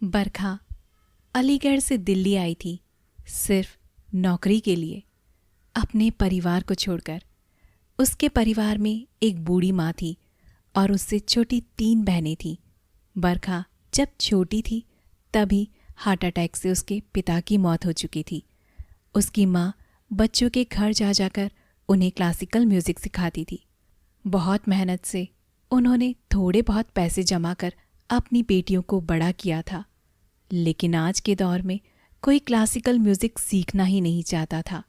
बरखा अलीगढ़ से दिल्ली आई थी सिर्फ नौकरी के लिए, अपने परिवार को छोड़कर। उसके परिवार में एक बूढ़ी माँ थी और उससे छोटी 3 बहनें थीं। बरखा जब छोटी थी तभी हार्ट अटैक से उसके पिता की मौत हो चुकी थी। उसकी माँ बच्चों के घर जा जाकर उन्हें क्लासिकल म्यूज़िक सिखाती थी। बहुत मेहनत से उन्होंने थोड़े बहुत पैसे जमा कर अपनी बेटियों को बड़ा किया था, लेकिन आज के दौर में कोई क्लासिकल म्यूज़िक सीखना ही नहीं चाहता था।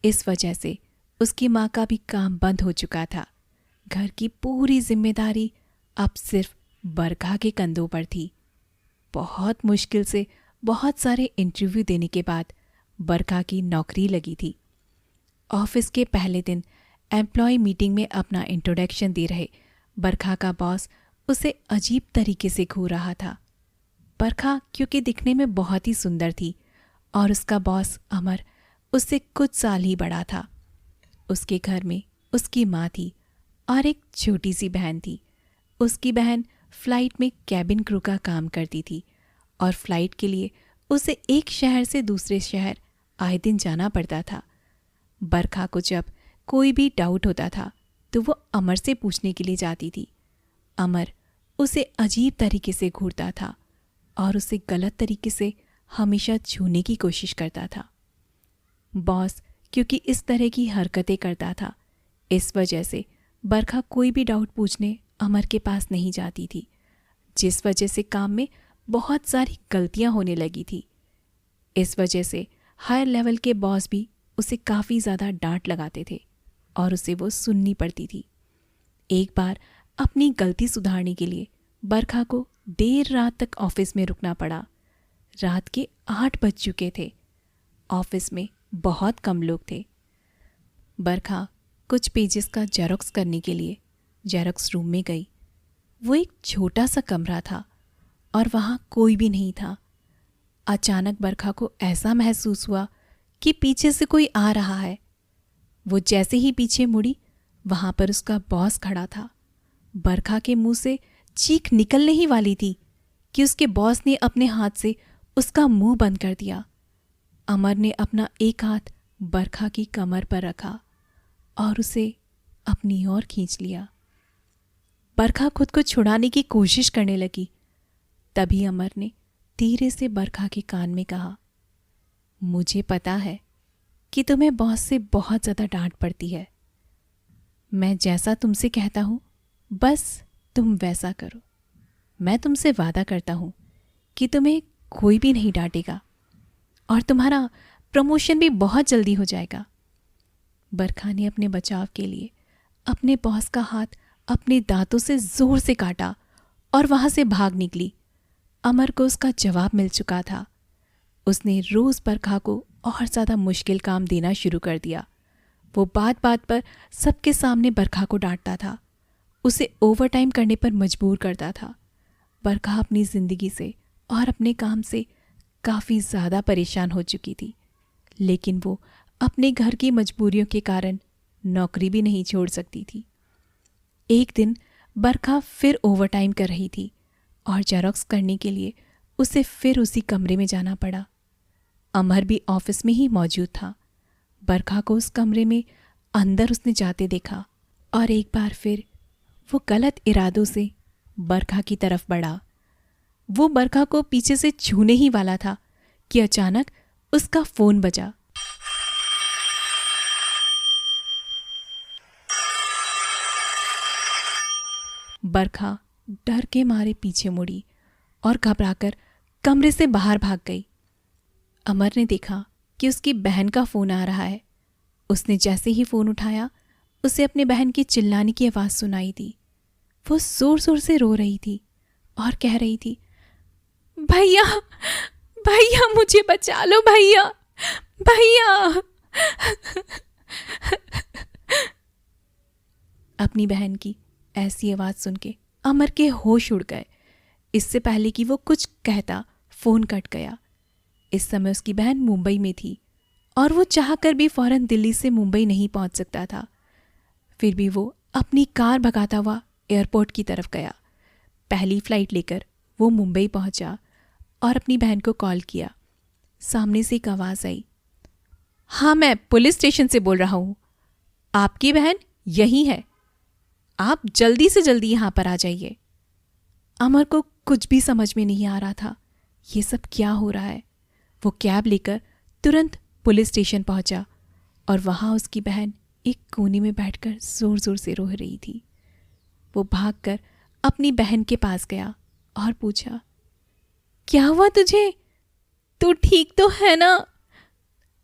इस वजह से उसकी माँ का भी काम बंद हो चुका था। घर की पूरी जिम्मेदारी अब सिर्फ बरखा के कंधों पर थी। बहुत मुश्किल से बहुत सारे इंटरव्यू देने के बाद बरखा की नौकरी लगी थी। ऑफिस के पहले दिन एम्प्लॉय मीटिंग में अपना इंट्रोडक्शन दे रहे बरखा का बॉस उसे अजीब तरीके से घूर रहा था। बरखा क्योंकि दिखने में बहुत ही सुंदर थी और उसका बॉस अमर उससे कुछ साल ही बड़ा था। उसके घर में उसकी माँ थी और एक छोटी सी बहन थी। उसकी बहन फ्लाइट में कैबिन क्रू का काम करती थी और फ्लाइट के लिए उसे एक शहर से दूसरे शहर आए दिन जाना पड़ता था। बरखा को जब कोई भी डाउट होता था तो वो अमर से पूछने के लिए जाती थी। अमर उसे अजीब तरीके से घूरता था और उसे गलत तरीके से हमेशा छूने की कोशिश करता था। बॉस क्योंकि इस तरह की हरकतें करता था, इस वजह से बरखा कोई भी डाउट पूछने अमर के पास नहीं जाती थी, जिस वजह से काम में बहुत सारी गलतियां होने लगी थी। इस वजह से हायर लेवल के बॉस भी उसे काफ़ी ज़्यादा डांट लगाते थे और उसे वो सुननी पड़ती थी। एक बार अपनी गलती सुधारने के लिए बरखा को देर रात तक ऑफिस में रुकना पड़ा। रात के 8 बज चुके थे। ऑफिस में बहुत कम लोग थे। बरखा कुछ पेजेस का जेरोक्स करने के लिए जेरोक्स रूम में गई। वो एक छोटा सा कमरा था और वहाँ कोई भी नहीं था। अचानक बरखा को ऐसा महसूस हुआ कि पीछे से कोई आ रहा है। वो जैसे ही पीछे मुड़ी, वहाँ पर उसका बॉस खड़ा था। बरखा के मुंह से चीख निकलने ही वाली थी कि उसके बॉस ने अपने हाथ से उसका मुंह बंद कर दिया। अमर ने अपना एक हाथ बरखा की कमर पर रखा और उसे अपनी ओर खींच लिया। बरखा खुद को छुड़ाने की कोशिश करने लगी। तभी अमर ने धीरे से बरखा के कान में कहा, मुझे पता है कि तुम्हें बॉस से बहुत ज़्यादा डांट पड़ती है। मैं जैसा तुमसे कहता हूँ बस तुम वैसा करो। मैं तुमसे वादा करता हूँ कि तुम्हें कोई भी नहीं डांटेगा और तुम्हारा प्रमोशन भी बहुत जल्दी हो जाएगा। बरखा ने अपने बचाव के लिए अपने बॉस का हाथ अपने दांतों से जोर से काटा और वहां से भाग निकली। अमर को उसका जवाब मिल चुका था। उसने रोज बरखा को और ज़्यादा मुश्किल काम देना शुरू कर दिया। वो बात बात पर सबके सामने बरखा को डांटता था, उसे ओवरटाइम करने पर मजबूर करता था। बरखा अपनी ज़िंदगी से और अपने काम से काफ़ी ज़्यादा परेशान हो चुकी थी, लेकिन वो अपने घर की मजबूरियों के कारण नौकरी भी नहीं छोड़ सकती थी। एक दिन बरखा फिर ओवरटाइम कर रही थी और जेरोक्स करने के लिए उसे फिर उसी कमरे में जाना पड़ा। अमर भी ऑफिस में ही मौजूद था। बरखा को उस कमरे में अंदर उसने जाते देखा और एक बार फिर वो गलत इरादों से बरखा की तरफ बढ़ा। वो बरखा को पीछे से छूने ही वाला था कि अचानक उसका फोन बजा। बरखा डर के मारे पीछे मुड़ी और घबराकर कमरे से बाहर भाग गई। अमर ने देखा कि उसकी बहन का फ़ोन आ रहा है। उसने जैसे ही फ़ोन उठाया, उसे अपने बहन की चिल्लाने की आवाज़ सुनाई दी। वो ज़ोर ज़ोर से रो रही थी और कह रही थी, भैया भैया मुझे बचा लो, भैया भैया। अपनी बहन की ऐसी आवाज़ सुन के अमर के होश उड़ गए। इससे पहले कि वो कुछ कहता, फ़ोन कट गया। इस समय उसकी बहन मुंबई में थी और वो चाहकर भी फौरन दिल्ली से मुंबई नहीं पहुंच सकता था। फिर भी वो अपनी कार भगाता हुआ एयरपोर्ट की तरफ गया। पहली फ्लाइट लेकर वो मुंबई पहुंचा और अपनी बहन को कॉल किया। सामने से एक आवाज़ आई, हाँ मैं पुलिस स्टेशन से बोल रहा हूँ, आपकी बहन यहीं है, आप जल्दी से जल्दी यहाँ पर आ जाइए। अमर को कुछ भी समझ में नहीं आ रहा था, ये सब क्या हो रहा है। वो कैब लेकर तुरंत पुलिस स्टेशन पहुंचा और वहाँ उसकी बहन एक कोने में बैठकर ज़ोर ज़ोर से रो रही थी। वो भागकर अपनी बहन के पास गया और पूछा, क्या हुआ तुझे, तू ठीक तो है ना?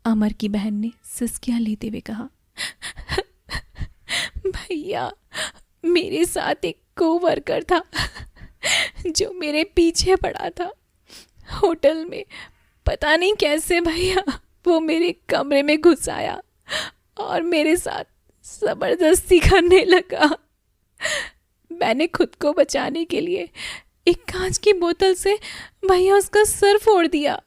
अमर की बहन ने सिसकियां लेते हुए कहा, भैया मेरे साथ एक कोवर्कर था जो मेरे पीछे पड़ा था होटल में। पता नहीं कैसे भैया वो मेरे कमरे में घुस आया और मेरे साथ ज़बरदस्ती करने लगा। मैंने खुद को बचाने के लिए एक कांच की बोतल से भैया उसका सर फोड़ दिया।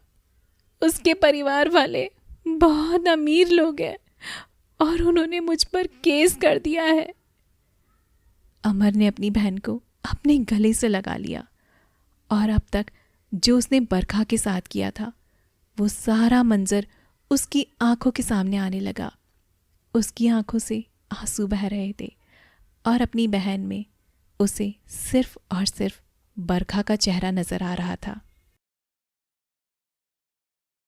उसके परिवार वाले बहुत अमीर लोग हैं और उन्होंने मुझ पर केस कर दिया है। अमर ने अपनी बहन को अपने गले से लगा लिया और अब तक जो उसने बरखा के साथ किया था वो सारा मंजर उसकी आंखों के सामने आने लगा। उसकी आंखों से आंसू बह रहे थे और अपनी बहन में उसे सिर्फ और सिर्फ बरखा का चेहरा नजर आ रहा था।